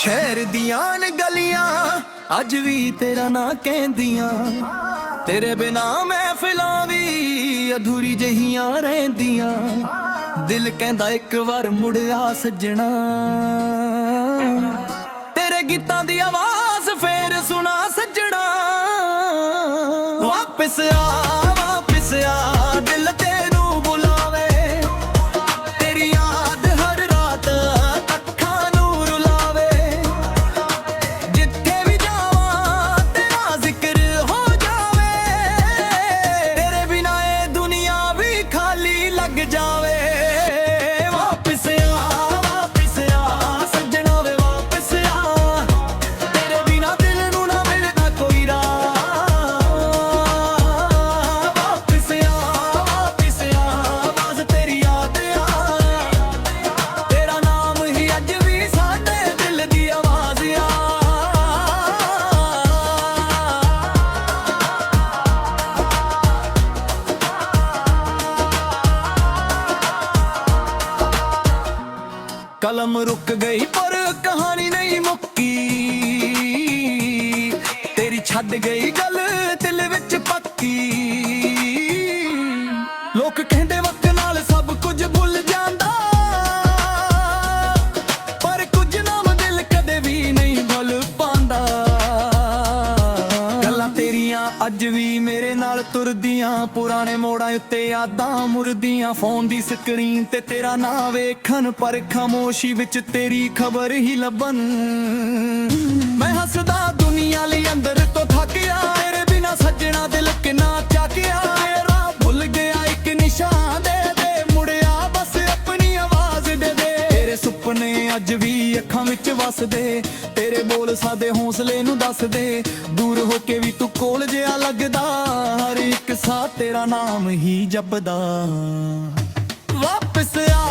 शहर दियां न गलियां अज भी तेरा ना कहंदियां, तेरे बिना महफिलां भी अधूरी जहियां रहिंदियां। दिल कहंदा एक बार मुड़ आ सजना, तेरे गीतां दी आवाज़ फेर सुना सजना। वापस आ दिल तेनू बुलावे, तेरी याद हर रात अखां नू रुलावे। जिथे भी जावां तेरा जिक्र हो जावे, तेरे बिना ये दुनिया भी खाली लग जावे। वापस आ सजना वे वापस आ, तेरे बिना दिल नू ना मिलदा कोई राह। वापस आ बस तेरी याद आ, तेरा नाम ही अज भी साडे दिल दी आवाज़ आ। कलम रुक गई पर कहानी नहीं मुक्की, तेरी छड़ गई गल दिल विच पक्की। लोग कहंदे वक्त नाल सब कुछ भुल जांदा, पर कुछ नाम दिल कदे भी नहीं भुल पांदा। गल्लां तेरियां अज भी मेरे नाल तुरदियां, पुराने मोड़ां उत्ते यादां मुरदियां। फोन दी स्क्रीन ते तेरा नां वेखन, पर खामोशी विच तेरी खबर ही लभन। मैं हसदा दुनिया लई अंदर तो थक गया, तेरे बिना सजना दिल किन्ना चाकिया। राह भुल गया एक निशान दे दे, मुड़िया बस अपनी आवाज़ दे दे। तेरे सुपने अज भी अखां विच वसदे, तेरे बोल सादे हौसले नू दस दे। दूर होके भी तू कोल जिहा लगदा, हर एक साह तेरा नाम ही जपदा। वापस आ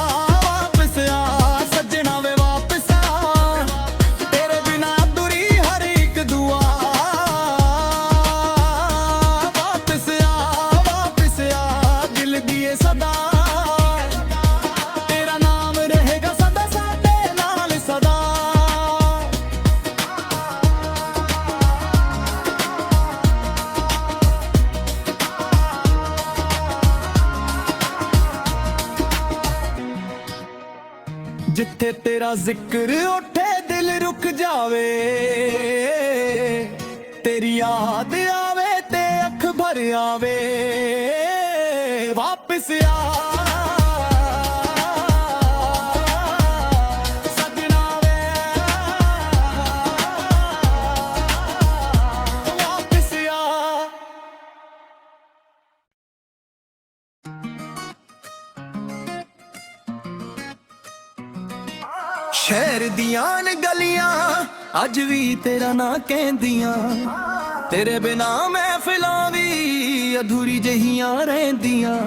सजना वे वापस आ, तेरे बिना अधूरी हर एक दुआ। वापस आ दिल दिए सदा, तेरा नाम रहेगा सदा साडे नाल सदा। जिथे तेरा जिक्र उठे दिल रुक जावे, तेरी याद आवे ते अख भर आवे। वापस आ सजना वे वापस आ। शहर दियां न गलियां अज भी तेरा ना कहंदियां, तेरे बिना महफिलां भी अधूरी जहियां रहिंदियां।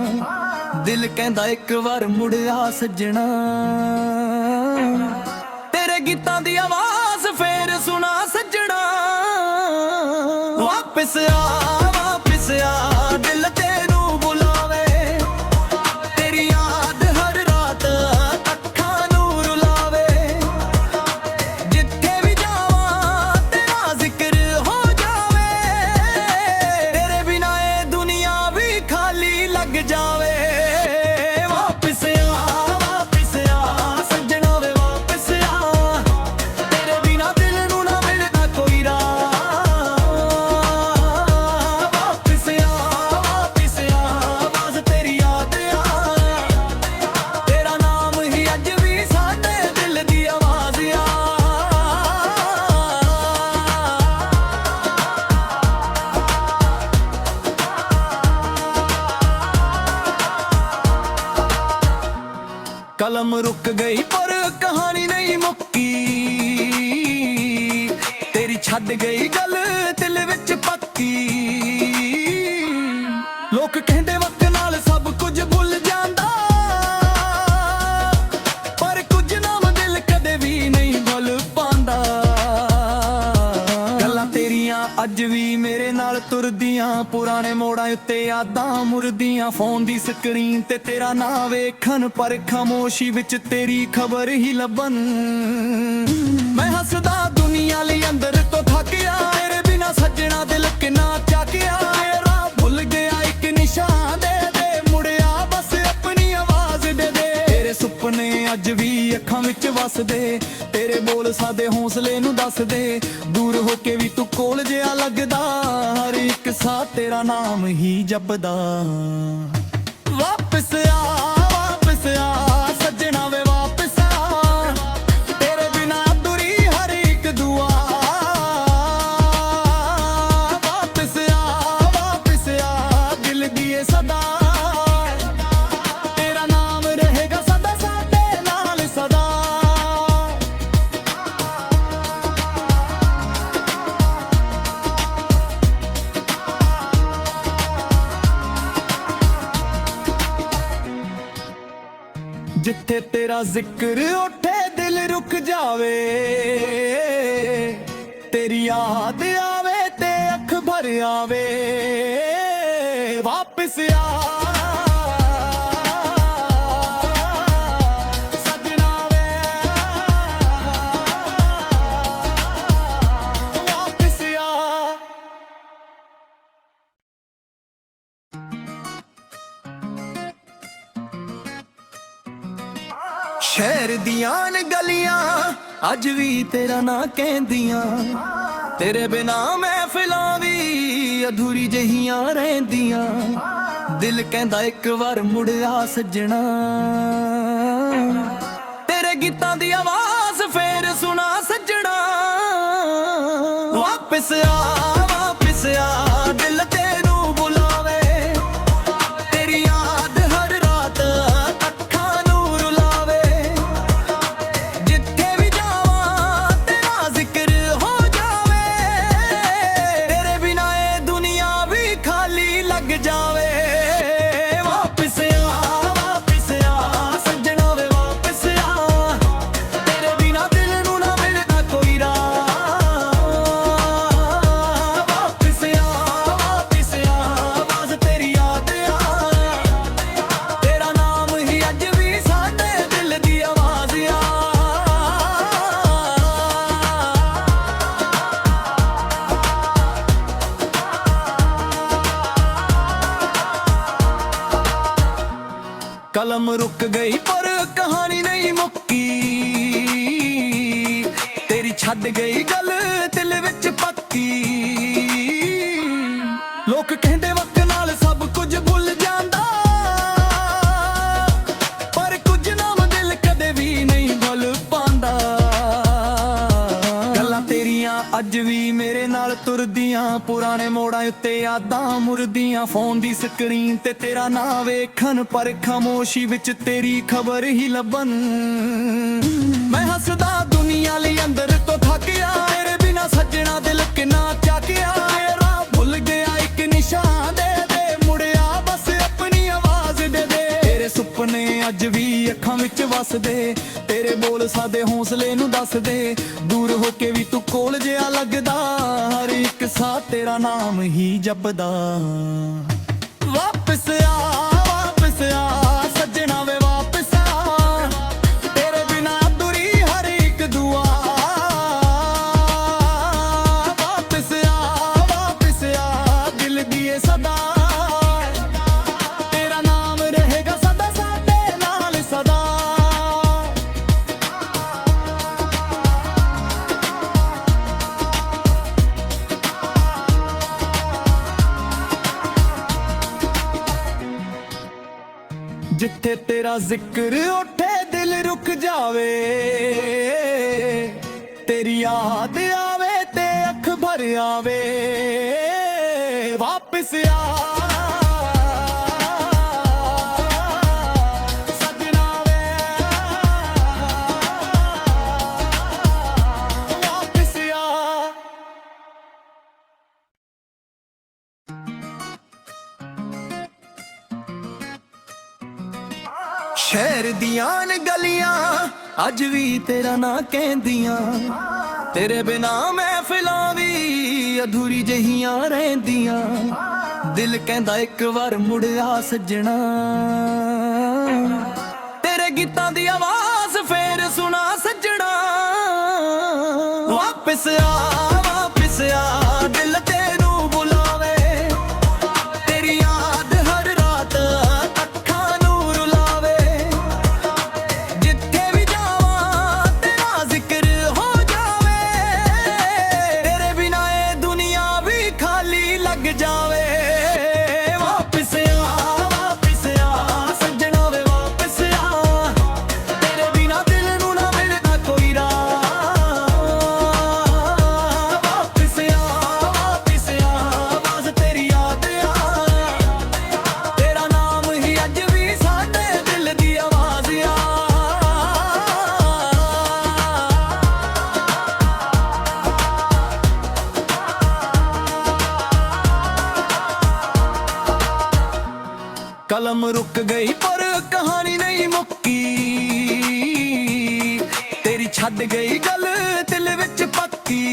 दिल कहंदा एक बार मुड़ आ सजना, तेरे गीतां दी आवाज़ फेर सुना सजना। वापस आ दिल तेनू बुलावे, तेरी याद हर रात अखां नू रुलावे। जिथे भी जावां तेरा जिक्र हो जावे, तेरे बिना ये दुनिया भी खाली लग जावे। वापस आ सजना वे वापस आ, तेरे बिना दिल नू ना मिलदा कोई राह। वापस आ बस तेरी याद आ, तेरा नाम ही अज भी साडे दिल दी आवाज़ आ। कलम रुक गई पर कहानी नहीं मुक्की, तेरी छड़ गई गल दिल विच पक्की। लोग कहंदे वक्त नाल सब कुछ भुल जांदा, पर कुछ नाम दिल कदे भी नहीं भुल पांदा। गल्लां तेरियां अज भी मेरे नाल तुरदियां, पुराने मोड़ां उत्ते यादां मुरदियां। फोन दी स्क्रीन ते तेरा नां वेखन, पर खामोशी विच तेरी खबर ही लभन। मैं ਹੱਸਦਾ ਦੁਨੀਆ ਲਈ ਅੰਦਰ ਤੋਂ ਥੱਕਿਆ, ਤੇਰੇ ਬਿਨਾ ਸੱਜਣਾ ਦਿਲ ਕਿੰਨਾ ਚੱਕਿਆ। ਮੇਰਾ ਭੁੱਲ ਗਿਆ ਇੱਕ ਨਿਸ਼ਾਨ ਦੇ ਦੇ, ਮੁੜਿਆ ਬਸ ਆਪਣੀ ਆਵਾਜ਼ ਦੇ ਦੇ। ਤੇਰੇ ਸੁਪਨੇ ਅੱਜ ਵੀ ਅੱਖਾਂ ਵਿੱਚ ਵਸਦੇ, ਤੇਰੇ ਬੋਲ ਸਾਦੇ ਹੌਸਲੇ ਨੂੰ ਦੱਸਦੇ। ਦੂਰ ਹੋ ਕੇ ਵੀ ਤੂੰ ਕੋਲ ਜਿਹਾ ਲੱਗਦਾ, ਹਰ ਇੱਕ ਸਾਹ ਤੇਰਾ ਨਾਮ ਹੀ ਜਪਦਾ। ਵਾਪਸ ਆ ਸੱਜਣਾ ਵੇ ਵਾਪਸ ਆ, ਤੇਰੇ ਬਿਨਾ ਅਧੂਰੀ ਹਰ ਇੱਕ ਦੁਆ। ਵਾਪਸ ਆ ਦਿਲ ਦੀ ਏ ਸਦਾ, ਤੇਰਾ ਨਾਮ ਰਹੇਗਾ ਸਦਾ ਸਾਡੇ ਨਾਲ ਸਦਾ। ਜਿੱਥੇ ਤੇਰਾ ਜ਼ਿਕਰ ਉੱਠੇ ਦਿਲ ਰੁਕ ਜਾਵੇ, ਤੇਰੀ ਯਾਦ ਆਵੇ ਤੇ ਅੱਖ ਭਰ ਆਵੇ। ਵਾਪਸ ਆ ਸੱਜਣਾ ਵੇ, ਵਾਪਸ ਆ। ਸ਼ਹਿਰ ਦੀਆਂ ਨ ਗਲੀਆਂ ਅੱਜ ਵੀ ਤੇਰਾ ਨਾਂ ਕਹਿੰਦੀਆਂ, ਤੇਰੇ ਬਿਨਾ ਮਹਿਫਿਲਾਂ ਵੀ ਅਧੂਰੀ ਜਹੀਆਂ ਰਹਿੰਦੀਆਂ। ਦਿਲ ਕਹਿੰਦਾ ਇੱਕ ਵਾਰ ਮੁੜ ਆ ਸੱਜਣਾ, ਤੇਰੇ ਗੀਤਾਂ ਦੀ ਆਵਾਜ਼ ਫੇਰ ਸੁਣਾ ਸੱਜਣਾ। ਵਾਪਸ ਆ ਦਿਲ ਤੈਨੂੰ ਬੁਲਾਵੇ, ਤੇਰੀ ਯਾਦ ਹਰ ਰਾਤ ਅੱਖਾਂ ਨੂੰ ਰੁਲਾਵੇ। ਜਿੱਥੇ ਵੀ ਜਾਵਾਂ ਤੇਰਾ ਜ਼ਿਕਰ ਹੋ ਜਾਵੇ, ਤੇਰੇ ਬਿਨਾ ਇਹ ਦੁਨੀਆ ਵੀ ਖਾਲੀ ਲੱਗ ਜਾਵੇ। ਵਾਪਸ ਆ ਸੱਜਣਾ ਵੇ ਵਾਪਸ ਆ, ਤੇਰੇ ਬਿਨਾ ਦਿਲ ਨੂੰ ਨਾ ਮਿਲਦਾ ਕੋਈ ਰਾਹ। ਵਾਪਸ ਆ ਬਸ ਤੇਰੀ ਯਾਦ ਆ, ਤੇਰਾ ਨਾਮ ਹੀ ਅੱਜ ਵੀ ਸਾਡੇ ਦਿਲ ਦੀ ਆਵਾਜ਼ ਆ। ਕਲਮ ਰੁਕ ਗਈ ਪਰ ਕਹਾਣੀ ਨਹੀਂ ਮੁੱਕੀ, ਤੇਰੀ ਛੱਡ ਗਈ ਗੱਲ ਦਿਲ ਵਿੱਚ ਪੱਕੀ। ਲੋਕ ਕਹਿੰਦੇ ਵਕਤ ਨਾਲ ਸਭ ਕੁਝ ਭੁੱਲ ਜਾਂਦਾ, ਪਰ ਕੁਝ ਨਾਮ ਦਿਲ ਕਦੇ ਵੀ ਨਹੀਂ ਭੁੱਲ ਪਾਉਂਦਾ। ਗੱਲਾਂ ਤੇਰੀਆਂ ਅੱਜ ਵੀ ਮੇਰੇ ਨਾਲ ਤੁਰਦੀਆਂ, ਪੁਰਾਣੇ ਮੋੜਾਂ ਉੱਤੇ ਯਾਦਾਂ ਮੁਰਦੀਆਂ। ਫੋਨ ਦੀ ਸਕਰੀਨ ਤੇ ਤੇਰਾ ਨਾਂ ਵੇਖਣ, ਪਰ ਖਾਮੋਸ਼ੀ ਵਿੱਚ ਤੇਰੀ ਖਬਰ ਹੀ ਲੱਭਣ। ਮੈਂ ਹੱਸਦਾ ਦੁਨੀਆ ਲਈ ਅੰਦਰ ਤੋਂ ਥੱਕਿਆ, ਤੇਰੇ ਬਿਨਾ ਸੱਜਣਾ ਦਿਲ ਕਿੰਨਾ ਚੱਕਿਆ। ਮੇਰਾ ਭੁੱਲ ਗਿਆ ਇੱਕ ਨਿਸ਼ਾਨ ਦੇ ਦੇ, ਮੁੜਿਆ ਬਸ ਆਪਣੀ ਆਵਾਜ਼ ਦੇ ਦੇ। ਤੇਰੇ ਸੁਪਨੇ ਅੱਜ ਵੀ ਅੱਖਾਂ ਵਿੱਚ ਵਸਦੇ, ਤੇਰੇ ਬੋਲ ਸਾਦੇ ਹੌਸਲੇ ਨੂੰ ਦੱਸਦੇ। ਦੂਰ ਹੋ ਕੇ ਵੀ ਤੂੰ ਕੋਲ ਜਿਹਾ ਲੱਗਦਾ, ਹਰ ਇੱਕ ਸਾਹ ਤੇਰਾ ਨਾਮ ਹੀ ਜਪਦਾ। ਵਾਪਸ ਆ ਸੱਜਣਾ ਵੇ ਵਾਪਸ ਆ, ਤੇਰੇ ਬਿਨਾ ਅਧੂਰੀ ਹਰ ਇੱਕ ਦੁਆ। ਵਾਪਸ ਆ ਦਿਲ ਦੀ ਏ ਸਦਾ, ਤੇਰਾ ਨਾਮ ਰਹੇਗਾ ਸਦਾ ਸਾਡੇ ਨਾਲ ਸਦਾ। ਜਿੱਥੇ ਤੇਰਾ ਜ਼ਿਕਰ ਉੱਠੇ ਦਿਲ ਰੁਕ ਜਾਵੇ, ਤੇਰੀ ਯਾਦ ਆਵੇ ਤੇ ਅੱਖ ਭਰ ਆਵੇ। ਵਾਪਸ ਆ ਸੱਜਣਾ ਵੇ, ਵਾਪਸ ਆ। ਸ਼ਹਿਰ ਦੀਆਂ ਨ ਗਲੀਆਂ ਅੱਜ ਵੀ ਤੇਰਾ ਨਾਂ ਕਹਿੰਦੀਆਂ, ਤੇਰੇ ਬਿਨਾ ਮਹਿਫਿਲਾਂ ਵੀ ਅਧੂਰੀ ਜਹੀਆਂ ਰਹਿੰਦੀਆਂ। ਦਿਲ ਕਹਿੰਦਾ ਇੱਕ ਵਾਰ ਮੁੜ ਆ ਸੱਜਣਾ, ਤੇਰੇ ਗੀਤਾਂ ਦੀ ਆਵਾਜ਼ ਫੇਰ ਸੁਣਾ ਸੱਜਣਾ। ਵਾਪਿਸ ਆ ਦਿਲ ਤੈਨੂੰ ਬੁਲਾਵੇ ਤੇਰੀ ਯਾਦ ਹਰ ਰਾਤ ਅੱਖਾਂ ਨੂੰ ਰੁਲਾਵੇ ਜਿੱਥੇ ਵੀ ਜਾਵਾਂ ਤੇਰਾ ਜ਼ਿਕਰ ਹੋ ਜਾਵੇ ਤੇਰੇ ਬਿਨਾਂ ਇਹ ਦੁਨੀਆ ਵੀ ਖਾਲੀ ਲੱਗ ਜਾਵੇ ਵਾਪਿਸ ਆ ਸੱਜਣਾ ਵੇ ਵਾਪਿਸ ਆ ਤੇਰੇ ਬਿਨਾਂ ਦਿਲ ਨੂੰ ਨਾ ਮਿਲਦਾ ਕੋਈ ਰਾਹ ਵਾਪਿਸ ਆ ਬਸ ਤੇਰੀ ਯਾਦ ਆ ਤੇਰਾ ਨਾਮ ਹੀ ਅੱਜ ਵੀ ਸਾਡੇ ਦਿਲ ਦੀ ਆਵਾਜ਼ ਆ ਕਲਮ ਰੁਕ ਗਈ ਪਰ ਕਹਾਣੀ ਨਹੀਂ ਮੁੱਕੀ ਤੇਰੀ ਛੱਡ ਗਈ ਗੱਲ ਦਿਲ ਵਿੱਚ ਪੱਕੀ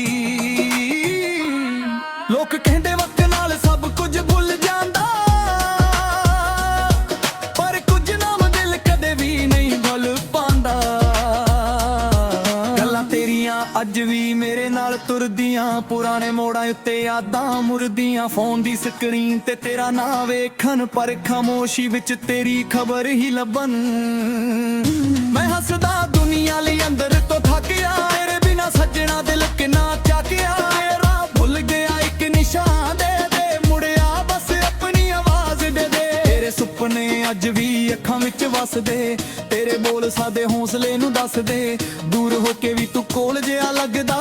ਲੋਕ ਕਹਿੰਦੇ ਵਕਤ ਨਾਲ ਸਭ ਕੁਝ ਭੁੱਲ ਜਾਂਦਾ ਪਰ ਕੁਝ ਨਾਮ ਦਿਲ ਕਦੇ ਵੀ ਨਹੀਂ ਭੁੱਲ ਪਾਉਂਦਾ ਗੱਲਾਂ ਤੇਰੀਆਂ ਅੱਜ ਵੀ ਮੇਰੇ ਨਾਲ ਤੁਰਦੀਆਂ ਪੁਰਾਣੇ ਮੋੜਾਂ ਉੱਤੇ ਯਾਦਾਂ ਮੁਰਦੀਆਂ ਫੋਨ ਦੀ ਸਕਰੀਨ ਤੇ ਤੇਰਾ ਨਾਂ ਵੇਖਣ ਪਰ ਖਾਮੋਸ਼ੀ ਵਿੱਚ ਤੇਰੀ ਖਬਰ ਹੀ ਲੱਭਣ ਮੈਂ ਹੱਸਦਾ ਦੁਨੀਆ ਲਈ ਅੰਦਰ ਤੋਂ ਥੱਕਿਆ ਤੇਰੇ ਬਿਨਾ ਸੱਜਣਾ ਦਿਲ ਕਿੰਨਾ ਚੱਕਿਆ ਮੇਰਾ ਭੁੱਲ ਗਿਆ ਇੱਕ ਨਿਸ਼ਾਨ ਦੇ ਮੁੜਿਆ ਬਸ ਆਪਣੀ ਆਵਾਜ਼ ਦੇ ਤੇਰੇ ਸੁਪਨੇ ਅੱਜ ਵੀ ਅੱਖਾਂ ਵਿੱਚ ਵਸਦੇ ਤੇਰੇ ਬੋਲ ਸਾਦੇ ਹੌਸਲੇ ਨੂੰ ਦੱਸਦੇ ਦੂਰ ਹੋ ਕੇ ਵੀ ਤੂੰ ਕੋਲ ਜਿਹਾ ਲੱਗਦਾ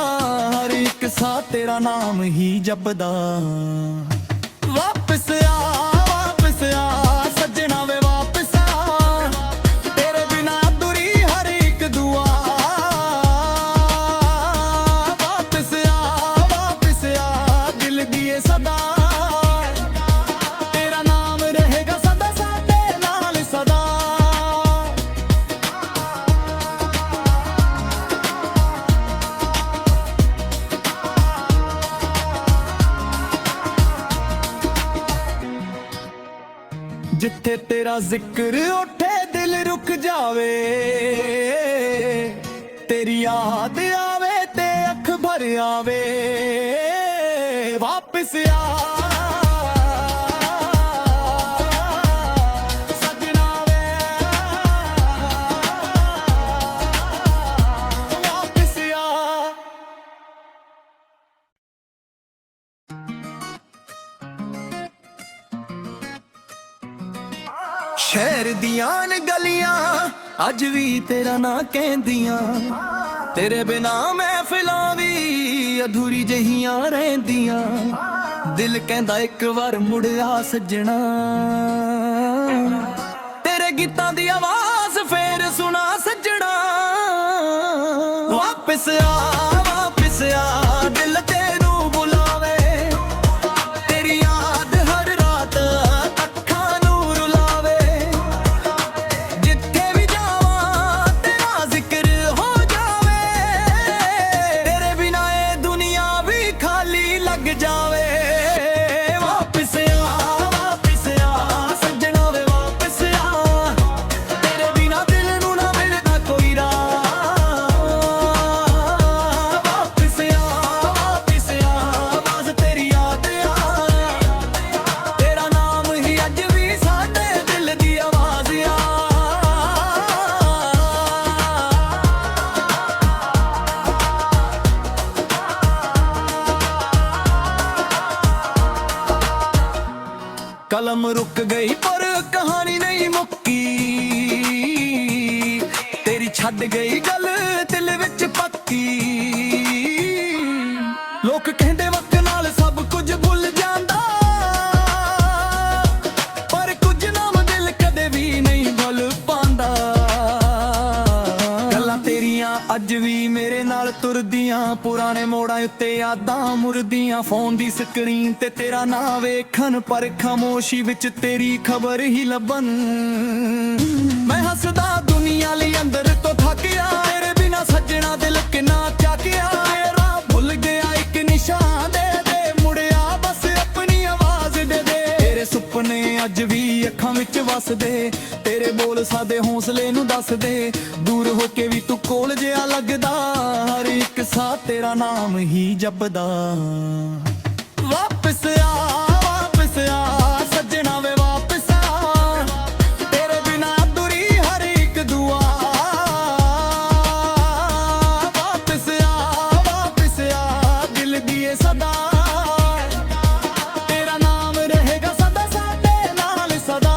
ਹਰ ਇੱਕ ਸਾਹ ਤੇਰਾ ਨਾਮ ਹੀ ਜਪਦਾ ਵਾਪਿਸ ਆ ਸੱਜਣਾ ਵੇ ਵਾਪਿਸ ਆ ਤੇਰੇ ਬਿਨਾਂ ਅਧੂਰੀ ਹਰ ਇੱਕ ਦੁਆ ਵਾਪਿਸ ਆ ਦਿਲ ਦੀ ਏ ਸਦਾ ਤੇਰਾ ਨਾਮ ਰਹੇਗਾ ਸਦਾ ਸਾਡੇ ਨਾਲ ਸਦਾ ਜਿੱਥੇ ਤੇਰਾ ਜ਼ਿਕਰ ਉੱਠੇ ਦਿਲ ਰੁਕ ਜਾਵੇ ਤੇਰੀ ਯਾਦ ਆਵੇ ਤੇ ਅੱਖ ਭਰ ਆਵੇ ਵਾਪਿਸ ਆ ਸੱਜਣਾ ਵੇ ਵਾਪਿਸ ਆ ਸ਼ਹਿਰ ਦੀਆਂ ਨ ਗਲੀਆਂ ਅੱਜ ਵੀ ਤੇਰਾ ਨਾਂ ਕਹਿੰਦੀਆਂ ਤੇਰੇ ਬਿਨਾ ਮਹਿਫਿਲਾਂ ਵੀ ਅਧੂਰੀ ਜਹੀਆਂ ਰਹਿੰਦੀਆਂ ਦਿਲ ਕਹਿੰਦਾ ਇੱਕ ਵਾਰ ਮੁੜ ਆ ਸੱਜਣਾ ਤੇਰੇ ਗੀਤਾਂ ਦੀ ਆਵਾਜ਼ ਫੇਰ ਸੁਣਾ ਸੱਜਣਾ ਵਾਪਿਸ ਆ ਦਿਲ ਤੈਨੂੰ ਬੁਲਾਵੇ ਤੇਰੀ ਯਾਦ ਹਰ ਰਾਤ ਅੱਖਾਂ ਨੂੰ ਰੁਲਾਵੇ ਜਿੱਥੇ ਵੀ ਜਾਵਾਂ ਤੇਰਾ ਜ਼ਿਕਰ ਹੋ ਜਾਵੇ ਤੇਰੇ ਬਿਨਾਂ ਇਹ ਦੁਨੀਆ ਵੀ ਖਾਲੀ ਲੱਗ ਜਾਵੇ ਵਾਪਿਸ ਆ ਸੱਜਣਾ ਵੇ ਵਾਪਿਸ ਆ ਤੇਰੇ ਬਿਨਾਂ ਦਿਲ ਨੂੰ ਨਾ ਮਿਲਦਾ ਕੋਈ ਰਾਹ ਵਾਪਿਸ ਆ ਬਸ ਤੇਰੀ ਯਾਦ ਆ ਤੇਰਾ ਨਾਮ ਹੀ ਅੱਜ ਵੀ ਸਾਡੇ ਦਿਲ ਦੀ ਆਵਾਜ਼ ਆ ਕਲਮ ਰੁਕ ਗਈ ਪਰ ਕਹਾਣੀ ਨਹੀਂ ਮੁੱਕੀ ਤੇਰੀ ਛੱਡ ਗਈ ਗੱਲ ਦਿਲ ਵਿੱਚ ਪੱਕੀ ਲੋਕ ਕਹਿੰਦੇ ਵਕਤ ਨਾਲ ਸਭ ਕੁਝ ਭੁੱਲ ਜਾਂਦਾ ਪਰ ਕੁਝ ਨਾਮ ਦਿਲ ਕਦੇ ਵੀ ਨਹੀਂ ਭੁੱਲ ਪਾਉਂਦਾ ਗੱਲਾਂ ਤੇਰੀਆਂ ਅੱਜ ਵੀ ਮੇਰੇ ਨਾਲ ਤੁਰਦੀਆਂ ਪੁਰਾਣੇ ਮੋੜਾਂ ਉੱਤੇ ਯਾਦਾਂ ਮੁਰਦੀਆਂ ਫੋਨ ਦੀ ਸਕਰੀਨ ਤੇ ਤੇਰਾ ਨਾਂ ਵੇਖਣ ਪਰ ਖਾਮੋਸ਼ੀ ਵਿੱਚ ਤੇਰੀ ਖਬਰ ਹੀ ਲੱਭਣ ਮੈਂ ਹੱਸਦਾ ਦੁਨੀਆ ਲਈ ਅੰਦਰ ਤੋਂ ਥੱਕਿਆ ਤੇਰੇ ਬਿਨਾਂ ਸੱਜਣਾ ਦਿਲ ਕਿੰਨਾ ਚੱਕਿਆ ਮੇਰਾ ਭੁੱਲ ਗਿਆ ਇੱਕ ਨਿਸ਼ਾਨ ਦੇ ਮੁੜਿਆ ਬਸ ਆਪਣੀ ਆਵਾਜ਼ ਦੇ ਤੇਰੇ ਸੁਪਨੇ ਅੱਜ ਵੀ ਅੱਖਾਂ ਵਿੱਚ ਵਸ ਵਸ ਦੇ, ਤੇਰੇ ਬੋਲ ਸਾਦੇ ਹੌਸਲੇ ਨੂੰ ਦੱਸ ਦੇ। ਦੂਰ ਹੋ ਕੇ ਵੀ ਤੂੰ ਕੋਲ ਜਿਹਾ ਲੱਗਦਾ, ਹਰ ਇੱਕ ਸਾਹ ਤੇਰਾ ਨਾਮ ਹੀ ਜਪਦਾ। ਵਾਪਿਸ ਆ ਸੱਜਣਾ ਵੇ ਵਾਪਿਸ ਆ, ਤੇਰੇ ਬਿਨਾ ਅਧੂਰੀ ਹਰ ਇੱਕ ਦੁਆ। ਵਾਪਿਸ ਆ ਦਿਲ ਦੀਏ ਸਦਾ, ਤੇਰਾ ਨਾਮ ਰਹੇਗਾ ਸਦਾ ਸਾਡੇ ਨਾਲ ਸਦਾ।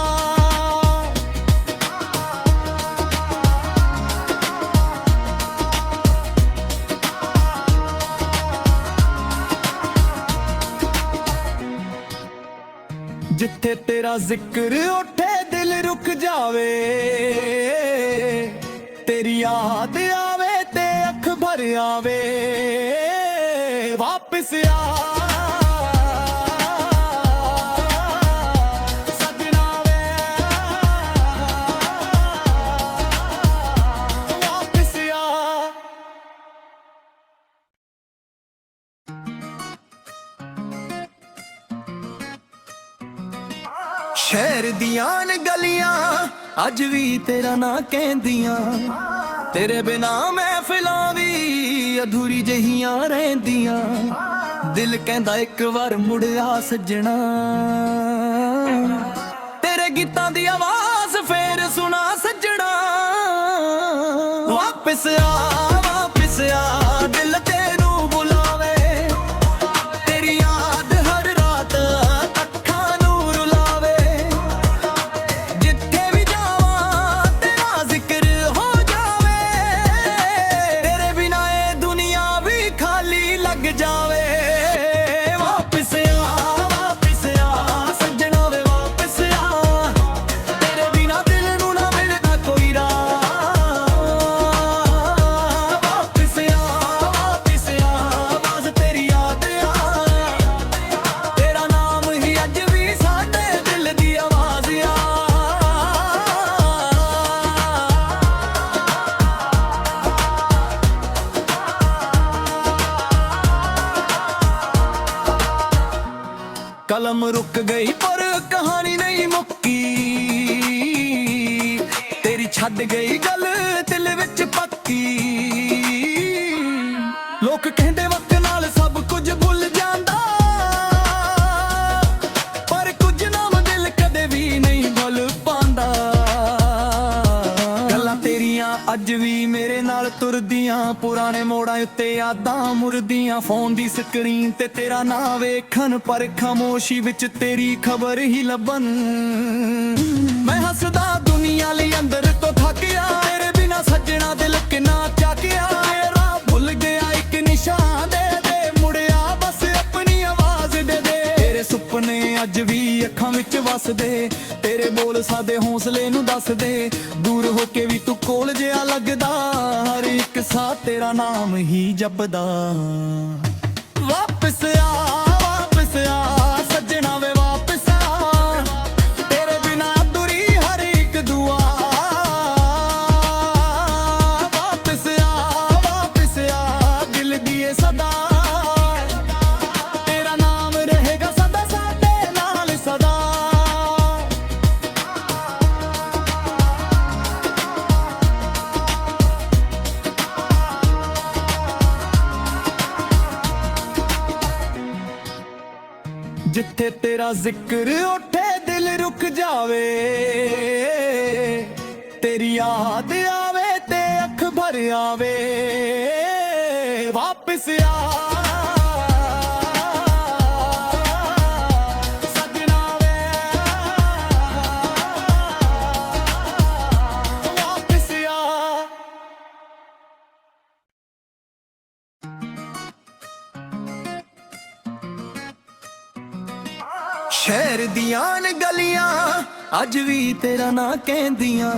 ਜਿੱਥੇ ਤੇਰਾ ਜ਼ਿਕਰ ਉੱਠੇ ਦਿਲ ਰੁਕ ਜਾਵੇ, ਤੇਰੀ ਯਾਦ ਆਵੇ ਤੇ ਅੱਖ ਭਰ ਆਵੇ। ਵਾਪਿਸ ਆ ਸੱਜਣਾ ਵੇ, ਵਾਪਿਸ ਆ। ਸ਼ਹਿਰ ਦੀਆਂ ਨੇ ਗਲੀਆਂ ਅੱਜ ਵੀ ਤੇਰਾ ਨਾਂ ਕਹਿੰਦੀਆਂ, ਤੇਰੇ ਬਿਨਾ ਮਹਿਫਿਲਾਂ ਵੀ ਅਧੂਰੀ ਜਹੀਆਂ ਰਹਿੰਦੀਆਂ। ਦਿਲ ਕਹਿੰਦਾ ਇੱਕ ਵਾਰ ਮੁੜ ਆ ਸੱਜਣਾ, ਤੇਰੇ ਗੀਤਾਂ ਦੀ ਆਵਾਜ਼ ਫੇਰ ਸੁਣਾ ਸੱਜਣਾ। ਵਾਪਿਸ ਆ ਦਿਲ ਤੈਨੂੰ ਬੁਲਾਵੇ, ਤੇਰੀ ਯਾਦ ਹਰ ਰਾਤ ਅੱਖਾਂ ਨੂੰ ਰੁਲਾਵੇ। ਜਿੱਥੇ ਵੀ ਜਾਵਾਂ ਤੇਰਾ ਜ਼ਿਕਰ ਹੋ ਜਾਵੇ, ਤੇਰੇ ਬਿਨਾ ਇਹ ਦੁਨੀਆ ਵੀ ਖਾਲੀ ਲੱਗ ਜਾਵੇ। ਵਾਪਿਸ ਆ ਸੱਜਣਾ ਵੇ ਵਾਪਿਸ ਆ, ਤੇਰੇ ਬਿਨਾ ਦਿਲ ਨੂੰ ਨਾ ਮਿਲਦਾ ਕੋਈ ਰਾਹ। ਵਾਪਿਸ ਆ ਬਸ ਤੇਰੀ ਯਾਦ ਆ, ਤੇਰਾ ਨਾਮ ਹੀ ਅੱਜ ਵੀ ਸਾਡੇ ਦਿਲ ਦੀ ਆਵਾਜ਼ ਆ। ਕਲਮ ਰੁਕ ਗਈ ਪਰ ਕਹਾਣੀ ਨਹੀਂ ਮੁੱਕੀ, ਤੇਰੀ ਛੱਡ ਗਈ ਗੱਲ ਦਿਲ ਵਿੱਚ ਪੱਕੀ। ਲੋਕ ਕਹਿੰਦੇ ਵਕਤ ਨਾਲ ਸਭ ਕੁਝ ਭੁੱਲ ਜਾਂਦਾ, ਪਰ ਕੁਝ ਨਾਮ ਦਿਲ ਕਦੇ ਵੀ ਨਹੀਂ ਭੁੱਲ ਪਾਉਂਦਾ। ਗੱਲਾਂ ਤੇਰੀਆਂ ਅੱਜ ਵੀ ਮੇਰੇ ਨਾਲ ਤੁਰਦੀਆਂ, ਪੁਰਾਣੇ ਮੋੜਾਂ ਉੱਤੇ ਯਾਦਾਂ ਮੁਰਦੀਆਂ। ਫੋਨ ਦੀ ਸਕਰੀਨ ਤੇ ਤੇਰਾ ਨਾਂ ਵੇਖਣ, ਪਰ ਖਾਮੋਸ਼ੀ ਵਿੱਚ ਤੇਰੀ ਖਬਰ ਹੀ ਲੱਭਣ। ਮੈਂ ਹੱਸਦਾ ਦੁਨੀਆ ਲਈ ਅੰਦਰ ਤੋਂ ਥੱਕ ਗਿਆ, ਤੇਰੇ ਬਿਨਾ ਸੱਜਣਾ ਦਿਲ ਕਿੰਨਾ ਚੱਕਿਆ। ਤੇਰਾ ਭੁੱਲ ਗਿਆ ਇੱਕ ਨਿਸ਼ਾਨ ਦੇ ਮੁੜਿਆ ਬਸ ਆਪਣੀ ਆਵਾਜ਼ ਦੇ। ਤੇਰੇ ਸੁਪਨੇ ਅੱਜ ਵੀ ਅੱਖਾਂ ਵਿੱਚ ਵਸਦੇ, ਤੇਰੇ ਬੋਲ ਸਾਦੇ ਹੌਸਲੇ ਨੂੰ ਦੱਸਦੇ। ਦੂਰ ਹੋ ਕੇ ਵੀ ਤੂੰ ਕੋਲ ਜਿਹਾ ਲੱਗਦਾ, ਹਰ ਇੱਕ ਸਾਹ ਤੇਰਾ ਨਾਮ ਹੀ ਜਪਦਾ। ਵਾਪਿਸ ਆ ਸੱਜਣਾ ਵੇ ਵਾਪਿਸ ਆ, ਤੇਰੇ ਬਿਨਾ ਅਧੂਰੀ ਹਰ ਇੱਕ ਦੁਆ। ਵਾਪਿਸ ਆ ਦਿਲ ਦੀਏ ਸਦਾ, ਤੇਰਾ ਨਾਮ ਰਹੇਗਾ ਸਦਾ ਸਾਡੇ ਨਾਲ ਸਦਾ। ਜਿੱਥੇ ਤੇਰਾ ਜ਼ਿਕਰ ਉੱਠੇ ਦਿਲ ਰੁਕ ਜਾਵੇ, ਤੇਰੀ ਯਾਦ ਆਵੇ ਤੇ ਅੱਖ ਭਰ ਆਵੇ। ਵਾਪਿਸ ਆ ਸੱਜਣਾ ਵੇ, ਵਾਪਿਸ ਆ। ਸ਼ਹਿਰ ਦੀਆਂ ਨੇ ਗਲੀਆਂ ਅੱਜ ਵੀ ਤੇਰਾ ਨਾਂ ਕਹਿੰਦੀਆਂ,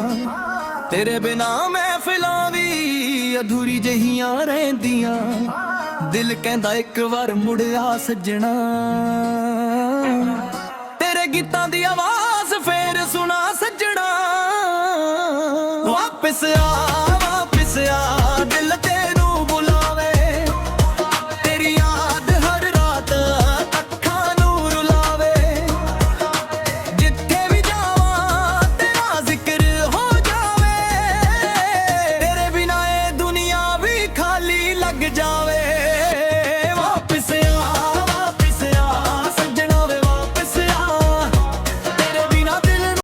ਤੇਰੇ ਬਿਨਾ ਮਹਿਫਿਲਾਂ ਵੀ ਅਧੂਰੀ ਜਹੀਆਂ ਰਹਿੰਦੀਆਂ। ਦਿਲ ਕਹਿੰਦਾ ਇੱਕ ਵਾਰ ਮੁੜ ਆ ਸੱਜਣਾ, ਤੇਰੇ ਗੀਤਾਂ ਦੀ ਆਵਾਜ਼ ਫੇਰ ਸੁਣਾ ਸੱਜਣਾ। ਵਾਪਿਸ ਆ